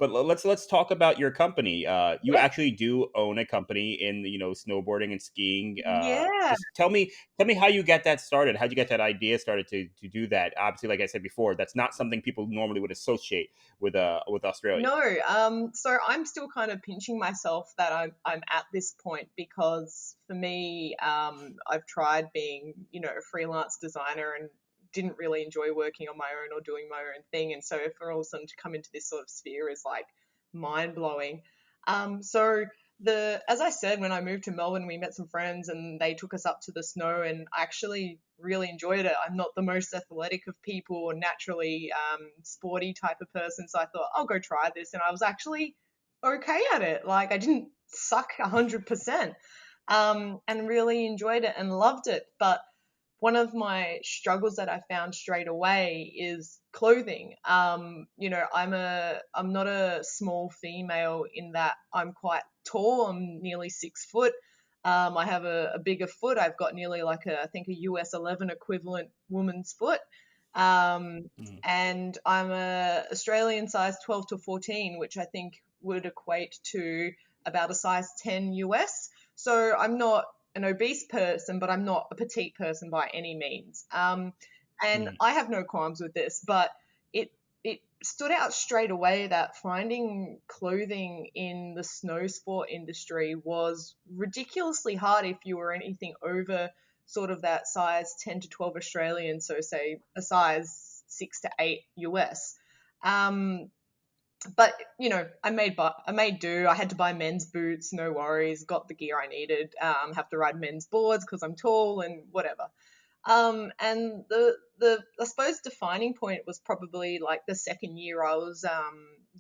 But let's talk about your company. You Yeah. actually do own a company in snowboarding and skiing. Yeah. Just tell me how you get that started. How'd you get that idea started to do that? Obviously, like I said before, that's not something people normally would associate with Australia. No, so I'm still kind of pinching myself that I'm at this point because for me, I've tried being, a freelance designer and didn't really enjoy working on my own or doing my own thing. And so for all of a sudden to come into this sort of sphere is like mind blowing. So as I said, when I moved to Melbourne, we met some friends and they took us up to the snow, and I actually really enjoyed it. I'm not the most athletic of people or naturally sporty type of person, so I thought I'll go try this, and I was actually okay at it. Like I didn't suck 100%, and really enjoyed it and loved it. But one of my struggles that I found straight away is clothing. I'm not a small female in that I'm quite tall. I'm nearly 6 foot. I have a bigger foot. I've got nearly like I think a US 11 equivalent woman's foot. Um, Mm. and I'm a Australian size 12 to 14, which I think would equate to about a size 10 US. So I'm not an obese person, but I'm not a petite person by any means. And Mm. I have no qualms with this, but it stood out straight away that finding clothing in the snow sport industry was ridiculously hard if you were anything over sort of that size 10 to 12 Australian, so say a size 6 to 8 US. Um, but I made do. I had to buy men's boots, no worries. Got the gear I needed. Have to ride men's boards because I'm tall and whatever. And the I suppose defining point was probably like the second year I was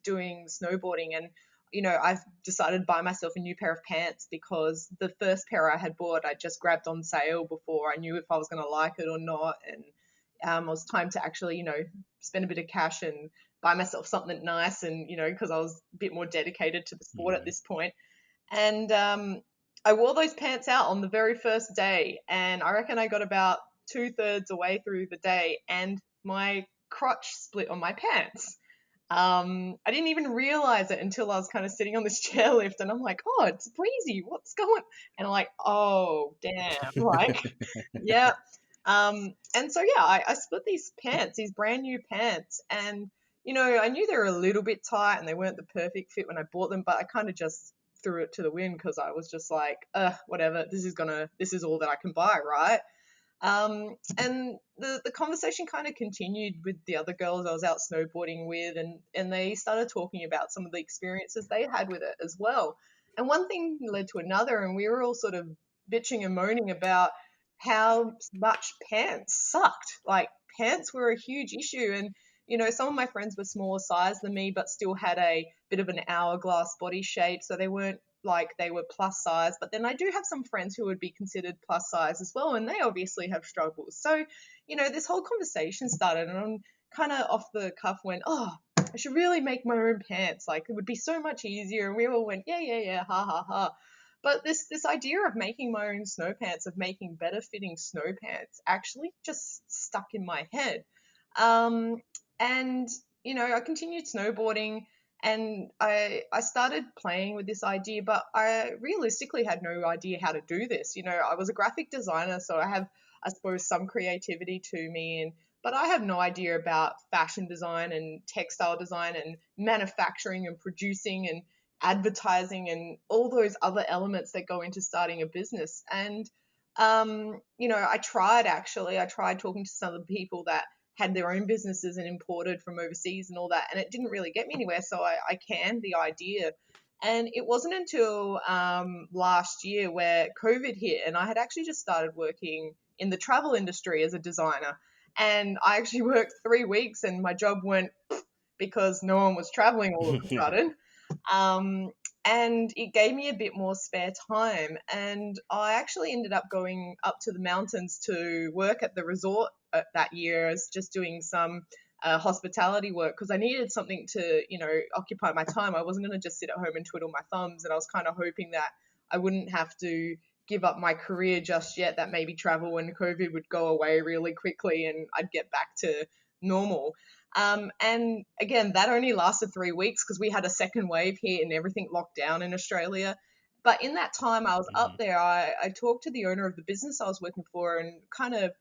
doing snowboarding, and I've decided to buy myself a new pair of pants because the first pair I had bought I just grabbed on sale before I knew if I was going to like it or not, and it was time to actually spend a bit of cash and buy myself something nice, and because I was a bit more dedicated to the sport at Mm. this point. And I wore those pants out on the very first day, and I reckon I got about two-thirds away through the day, and my crotch split on my pants. I didn't even realize it until I was kind of sitting on this chairlift, and I'm like, oh, it's breezy. What's going? And I'm like, oh, damn. Like, yeah. And so yeah, I split these pants, these brand new pants, and I knew they were a little bit tight and they weren't the perfect fit when I bought them, but I kind of just threw it to the wind because I was just like, whatever, this is all that I can buy, right? And the conversation kind of continued with the other girls I was out snowboarding with, and they started talking about some of the experiences they had with it as well. And one thing led to another, and we were all sort of bitching and moaning about how much pants sucked. Like pants were a huge issue, and some of my friends were smaller size than me, but still had a bit of an hourglass body shape, so they weren't like they were plus size. But then I do have some friends who would be considered plus size as well, and they obviously have struggles. So, this whole conversation started, and I'm kind of off the cuff went, oh, I should really make my own pants. Like it would be so much easier. And we all went, yeah, yeah, yeah, ha ha ha. But this idea of making my own snow pants, of making better fitting snow pants, actually just stuck in my head. Um, and I continued snowboarding, and I started playing with this idea, but I realistically had no idea how to do this. I was a graphic designer, so I have, I suppose, some creativity to me, but I have no idea about fashion design and textile design and manufacturing and producing and advertising and all those other elements that go into starting a business. And I tried talking to some of the people that had their own businesses and imported from overseas and all that, and it didn't really get me anywhere. So I canned the idea. And it wasn't until last year where COVID hit, and I had actually just started working in the travel industry as a designer. And I actually worked 3 weeks, and my job went because no one was traveling all of a sudden. Um, and it gave me a bit more spare time. And I actually ended up going up to the mountains to work at the resort that year as just doing some hospitality work because I needed something to, occupy my time. I wasn't going to just sit at home and twiddle my thumbs. And I was kind of hoping that I wouldn't have to give up my career just yet, that maybe travel and COVID would go away really quickly and I'd get back to normal. And again, that only lasted 3 weeks because we had a second wave here and everything locked down in Australia. But in that time I was up Hmm. there, I talked to the owner of the business I was working for and kind of,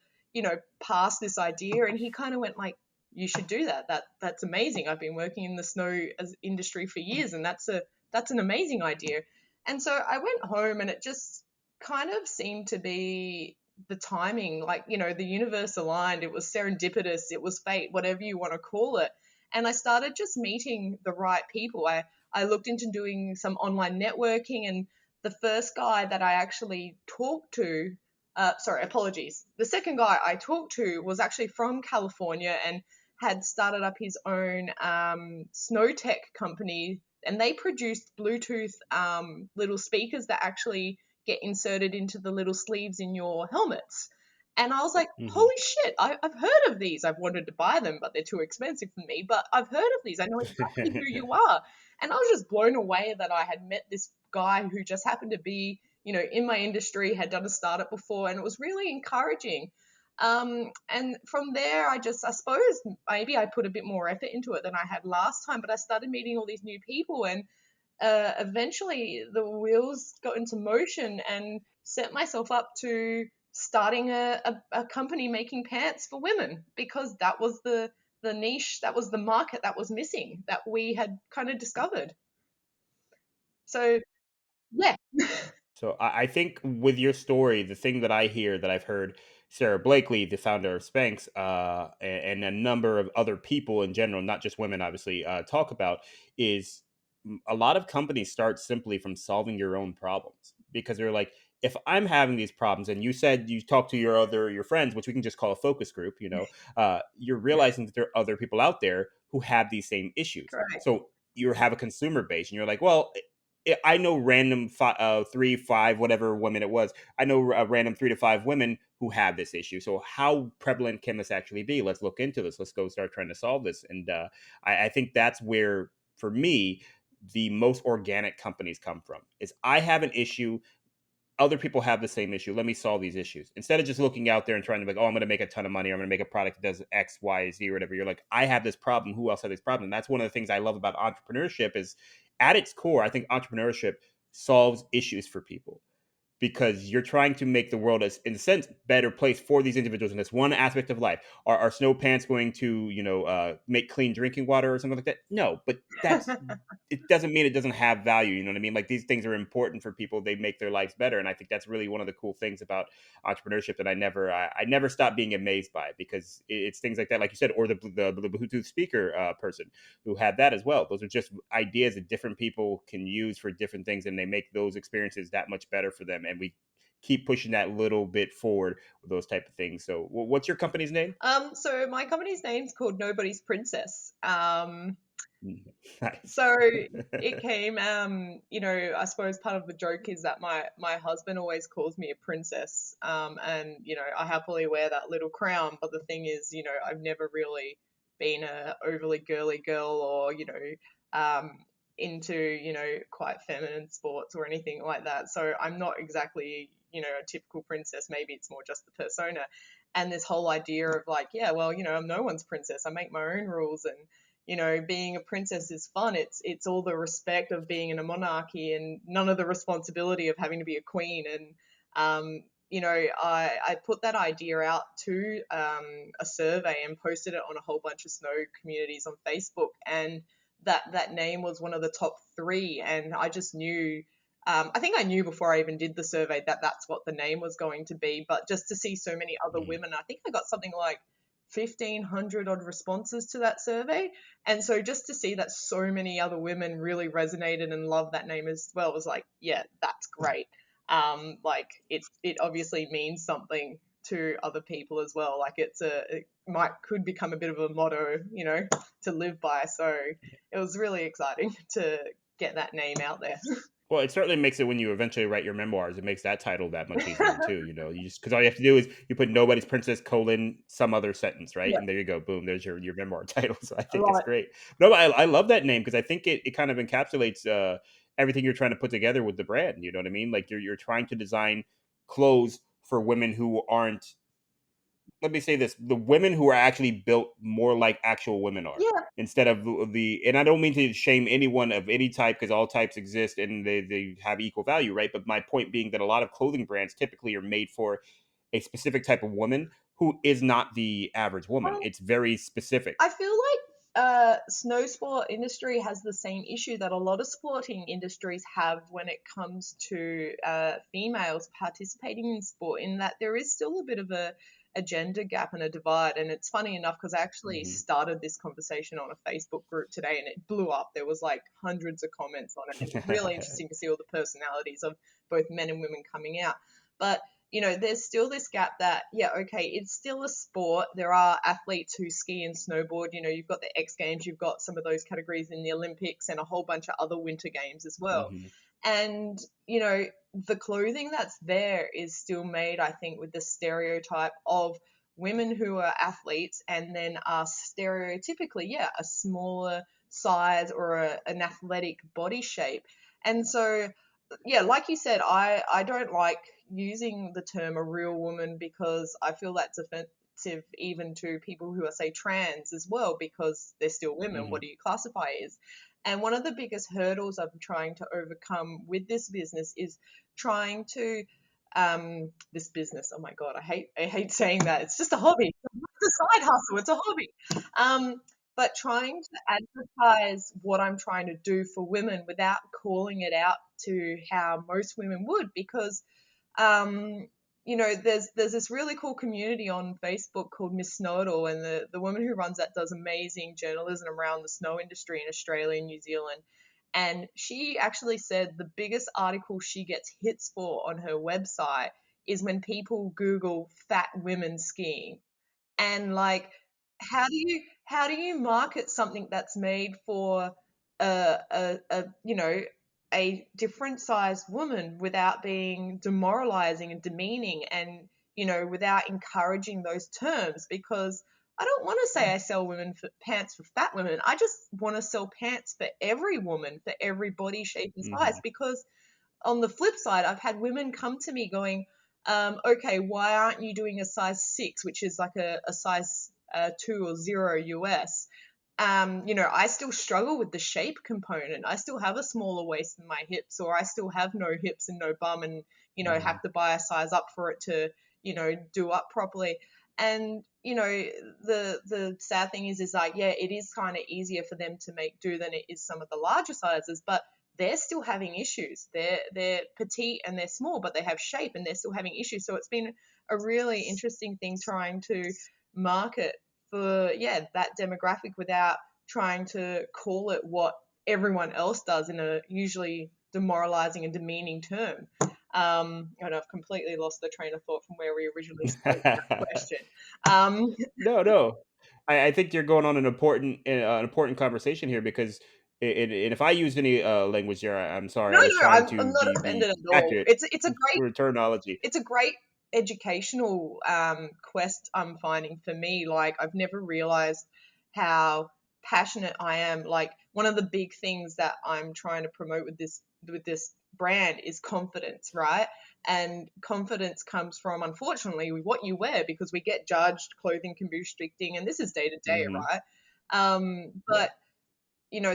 passed this idea. And he kind of went like, you should do that. That's amazing. I've been working in the snow industry for years, and that's an amazing idea. And so I went home, and it just kind of seemed to be the timing, like, the universe aligned. It was serendipitous, it was fate, whatever you want to call it. And I started just meeting the right people. I looked into doing some online networking, and the first guy that I actually talked to, sorry, apologies. The second guy I talked to was actually from California and had started up his own snow tech company, and they produced Bluetooth little speakers that actually get inserted into the little sleeves in your helmets. And I was like, Hmm. holy shit, I've heard of these. I've wanted to buy them, but they're too expensive for me. But I've heard of these. I know exactly who you are. And I was just blown away that I had met this guy who just happened to be, in my industry, had done a startup before, and it was really encouraging. And from there, I suppose maybe I put a bit more effort into it than I had last time, but I started meeting all these new people, and eventually the wheels got into motion and set myself up to starting a company making pants for women, because that was the niche, that was the market that was missing, that we had kind of discovered. So yeah. So I think with your story, the thing that I hear that I've heard Sarah Blakely, the founder of Spanx, and a number of other people in general, not just women, obviously, talk about is a lot of companies start simply from solving your own problems because they're like, if I'm having these problems, and you said you talk to your friends, which we can just call a focus group, you're realizing that there are other people out there who have these same issues. Correct. So you have a consumer base, and you're like, well, I know random 3, 5, whatever women it was. I know a random 3 to 5 women who have this issue. So how prevalent can this actually be? Let's look into this. Let's go start trying to solve this. And I think that's where, for me, the most organic companies come from. Is I have an issue, other people have the same issue. Let me solve these issues instead of just looking out there and trying to be like, oh, I'm going to make a ton of money. Or I'm going to make a product that does X, Y, Z, or whatever. You're like, I have this problem. Who else has this problem? And that's one of the things I love about entrepreneurship. Is at its core, I think entrepreneurship solves issues for people because you're trying to make the world, as in a sense, better place for these individuals in this one aspect of life. Are snow pants going to make clean drinking water or something like that? No, but that's, it doesn't mean it doesn't have value. You know what I mean? Like, these things are important for people. They make their lives better, and I think that's really one of the cool things about entrepreneurship that I never stop being amazed by, because it's things like that, like you said, or the Bluetooth speaker person who had that as well. Those are just ideas that different people can use for different things, and they make those experiences that much better for them. And we keep pushing that little bit forward with those type of things. So, what's your company's name? So my company's name's called Nobody's Princess. Nice. So it came, I suppose part of the joke is that my husband always calls me a princess, and I happily wear that little crown. But the thing is, I've never really been a overly girly girl, or into quite feminine sports or anything like that. So I'm not exactly a typical princess. Maybe it's more just the persona. And this whole idea of like, yeah, well, I'm no one's princess. I make my own rules, and being a princess is fun. It's all the respect of being in a monarchy, and none of the responsibility of having to be a queen. And I put that idea out to a survey and posted it on a whole bunch of snow communities on Facebook, and that name was one of the top three. And I just knew. I think I knew before I even did the survey that that's what the name was going to be. But just to see so many other Mhm. women, I think I got something like 1,500 odd responses to that survey. And so just to see that so many other women really resonated and loved that name as well was like, yeah, that's great. Like it obviously means something to other people as well. Like it could become a bit of a motto, to live by. So it was really exciting to get that name out there. Well, it certainly makes it, when you eventually write your memoirs, it makes that title that much easier too. You just, because all you have to do is you put "Nobody's Princess" colon some other sentence, right? Yeah, And there you go, boom, there's your memoir title. So I think it's right. great. No, I love that name because I think it kind of encapsulates everything you're trying to put together with the brand. You know what I mean? Like, you're trying to design clothes for women who aren't let me say this: the women who are actually built more like actual women are, Yeah, instead of the. And I don't mean to shame anyone of any type because all types exist and they have equal value, right? But my point being that a lot of clothing brands typically are made for a specific type of woman who is not the average woman. well, It's very specific. I feel like snow sport industry has the same issue that a lot of sporting industries have when it comes to females participating in sport, in that there is still a bit of a gender gap and a divide. And it's funny enough because I actually Mhm. started this conversation on a Facebook group today and it blew up. There was like hundreds of comments on it. And it was really interesting to see all the personalities of both men and women coming out. But there's still this gap that, yeah, okay, it's still a sport. There are athletes who ski and snowboard. You've got the X Games, you've got some of those categories in the Olympics, and a whole bunch of other winter games as well. Mhm. And, the clothing that's there is still made, I think, with the stereotype of women who are athletes and then are stereotypically, yeah, a smaller size or an athletic body shape. And so, yeah, like you said, I don't like using the term a real woman because I feel that's offensive even to people who are, say, trans as well, because they're still women. What Mhm. do you classify as? And one of the biggest hurdles I'm trying to overcome with this business is trying to this business. Oh my god, I hate saying that. It's just a hobby. It's a side hustle. It's a hobby. But trying to advertise what I'm trying to do for women without calling it out to how most women would, because um, there's this really cool community on Facebook called Miss Snow It All, and the woman who runs that does amazing journalism around the snow industry in Australia and New Zealand. And she actually said the biggest article she gets hits for on her website is when people Google fat women skiing. And like, how do you market something that's made for a different sized woman without being demoralizing and demeaning, and without encouraging those terms? Because I don't want to say I sell women for pants for fat women. I just want to sell pants for every woman, for every body shape and size. Mhm. Because on the flip side, I've had women come to me going, okay, why aren't you doing a size 6, which is like a size 2 or 0 US? I still struggle with the shape component. I still have a smaller waist than my hips, or I still have no hips and no bum, and Mhm. have to buy a size up for it to do up properly. And the sad thing is like, yeah, it is kind of easier for them to make do than it is some of the larger sizes, but they're still having issues. They're petite and they're small, but they have shape and they're still having issues. So it's been a really interesting thing trying to market for, yeah, that demographic without trying to call it what everyone else does in a usually demoralizing and demeaning term. And I've completely lost the train of thought from where we originally spoke with that question. Um, No, no. I think you're going on an important conversation here because and if I used any language there, I'm sorry. no, I was no, trying I'm to not be offended at all. accurate It's a great for terminology. it's a great educational quest I'm finding for me. Like, I've never realized how passionate I am. Like, one of the big things that I'm trying to promote with this brand is confidence, right? And confidence comes from, unfortunately, what you wear, because we get judged. Clothing can be restricting, and this is day to day, Mhm. right? Yeah. But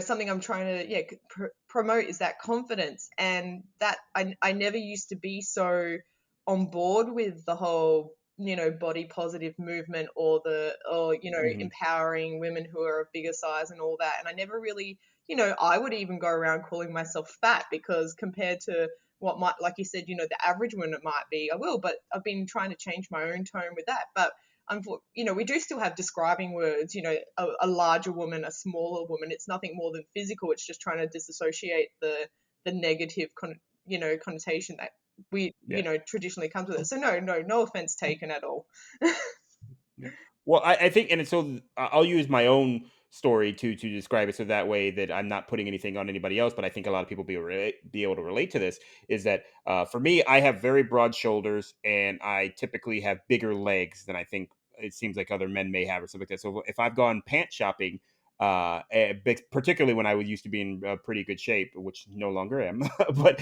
something I'm trying to, yeah, promote is that confidence. And that I never used to be so on board with the whole body positive movement, or Mhm. empowering women who are of bigger size and all that. And I never really, I would even go around calling myself fat, because compared to what might, like you said, the average woman it might be, I will. But I've been trying to change my own tone with that. But we do still have describing words, a larger woman, a smaller woman. It's nothing more than physical. It's just trying to disassociate the negative connotation that we, Yeah. traditionally comes with it. So no offense taken at all. Yeah. Well, I think, and so I'll use my own story to describe it, so that way that I'm not putting anything on anybody else. But I think a lot of people be able to relate to this. Is that for me, I have very broad shoulders, and I typically have bigger legs than I think it seems like other men may have, or something like that. So if I've gone pant shopping. Particularly when I would used to be in pretty good shape, which no longer am, but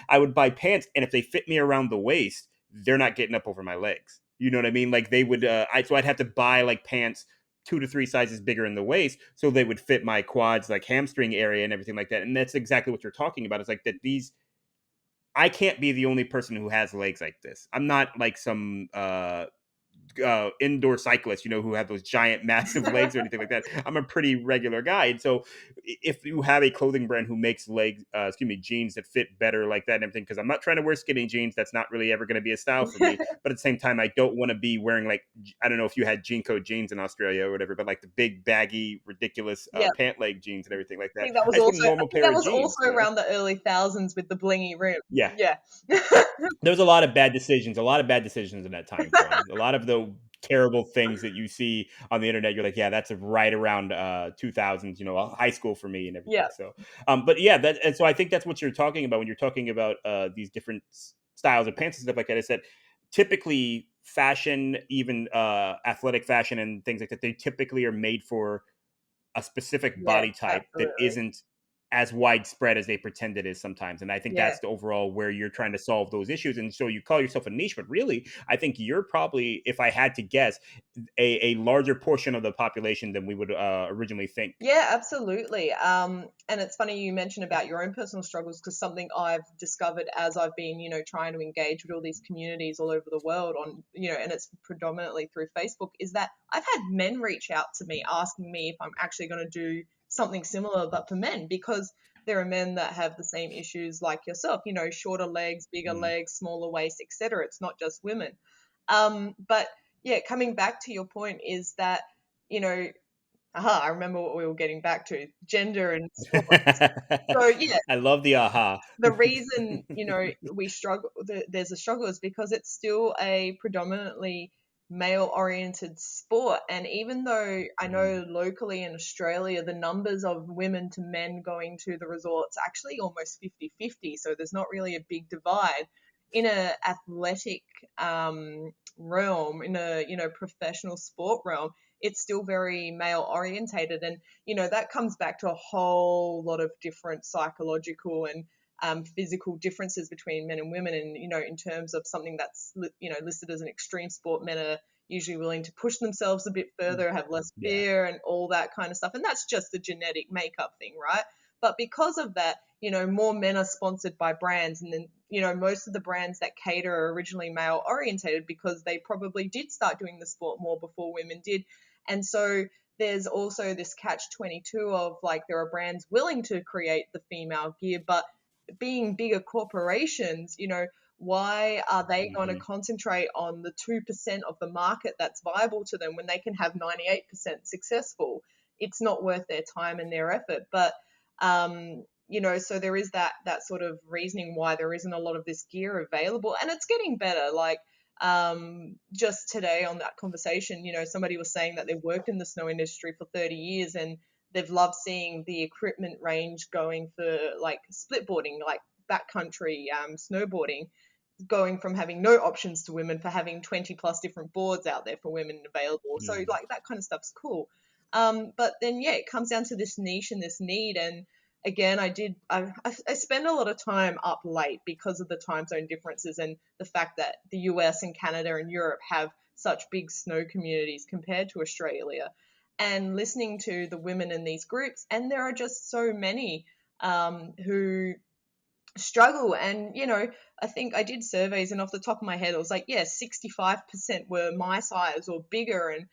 I would buy pants, and if they fit me around the waist, they're not getting up over my legs. You know what I mean? Like they would, I'd have to buy like pants 2 to 3 sizes bigger in the waist so they would fit my quads, like hamstring area and everything like that. And that's exactly what you're talking about. It's like that these I can't be the only person who has legs like this. I'm not like some indoor cyclists, who have those giant, massive legs or anything like that. I'm a pretty regular guy, and so if you have a clothing brand who makes jeans that fit better like that and everything, because I'm not trying to wear skinny jeans. That's not really ever going to be a style for me. But at the same time, I don't want to be wearing like I don't know if you had jean code jeans in Australia or whatever, but like the big baggy, ridiculous Yeah. pant leg jeans and everything like I that. think that I was just want a also I normal think pair that of was jeans. also around the early thousands with the blingy rim. Yeah, Yeah. there's a lot of bad decisions, a lot of bad decisions in that time frame. A lot of the terrible things that you see on the internet, you're like, yeah, that's right around 2000s, high school for me and Yeah. everything. So, but yeah, and so I think that's what you're talking about when you're talking about these different styles of pants and stuff like that. I said typically fashion, even athletic fashion and things like that, they typically are made for a specific Yes, body type that absolutely. isn't as widespread as they pretend it is sometimes. And I think Yeah. that's the overall where you're trying to solve those issues. And so you call yourself a niche, but really, I think you're probably, if I had to guess, a larger portion of the population than we would originally think. Yeah, absolutely. And it's funny you mentioned about your own personal struggles because something I've discovered as I've been, trying to engage with all these communities all over the world on, and it's predominantly through Facebook, is that I've had men reach out to me asking me if I'm actually going to do something similar, but for men, because there are men that have the same issues like yourself, shorter legs, bigger Mm. legs, smaller waist, etc. It's not just women. But yeah, coming back to your point is that, you know, aha, I remember what we were getting back to, gender and sports. So yeah, I love the aha. the reason, we struggle, there's a struggle is because it's still a predominantly male oriented sport. And even though I Mm, know locally in Australia, the numbers of women to men going to the resorts actually almost 50-50. So there's not really a big divide in a athletic realm, in a, professional sport realm. It's still very male orientated. And, that comes back to a whole lot of different psychological and physical differences between men and women. And, in terms of something that's, listed as an extreme sport, men are usually willing to push themselves a bit further, have less yeah. fear, and all that kind of stuff. And that's just the genetic makeup thing, right? But because of that, more men are sponsored by brands. And then, most of the brands that cater are originally male orientated because they probably did start doing the sport more before women did. And so there's also this catch 22 of like there are brands willing to create the female gear, but being bigger corporations, why are they going to Hmm. concentrate on the 2% of the market that's viable to them when they can have 98% successful? It's not worth their time and their effort. But, so there is that sort of reasoning why there isn't a lot of this gear available. And it's getting better. Like, just today on that conversation, somebody was saying that they've worked in the snow industry for 30 years and they've loved seeing the equipment range going for like splitboarding, like backcountry snowboarding, going from having no options to women for having 20 plus different boards out there for women available. So Mm. like that kind of stuff's cool. But then yeah, it comes down to this niche and this need. And again, I spend a lot of time up late because of the time zone differences and the fact that the US and Canada and Europe have such big snow communities compared to Australia, and listening to the women in these groups. And there are just so many who struggle. And, I think I did surveys, and off the top of my head, it was like, yeah, 65% were my size or bigger. And,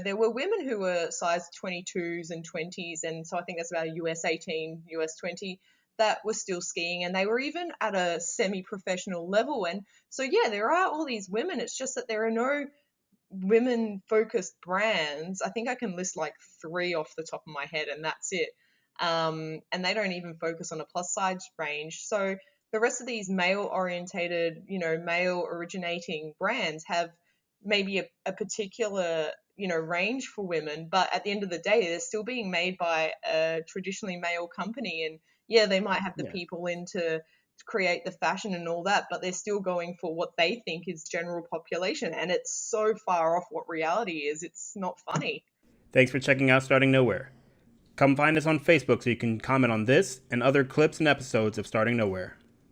there were women who were size 22s and 20s. And so I think that's about a US 18, US 20 that were still skiing. And they were even at a semi professional level. And so, yeah, there are all these women. It's just that there are no women focused brands. I think I can list like three off the top of my head, and that's it. And they don't even focus on a plus size range. So the rest of these male orientated, male originating brands have maybe a particular, range for women, but at the end of the day, they're still being made by a traditionally male company. And yeah, they might have the Yeah. people in to create the fashion and all that, but they're still going for what they think is general population. And it's so far off what reality is. It's not funny. Thanks for checking out Starting Nowhere. Come find us on Facebook so you can comment on this and other clips and episodes of Starting Nowhere.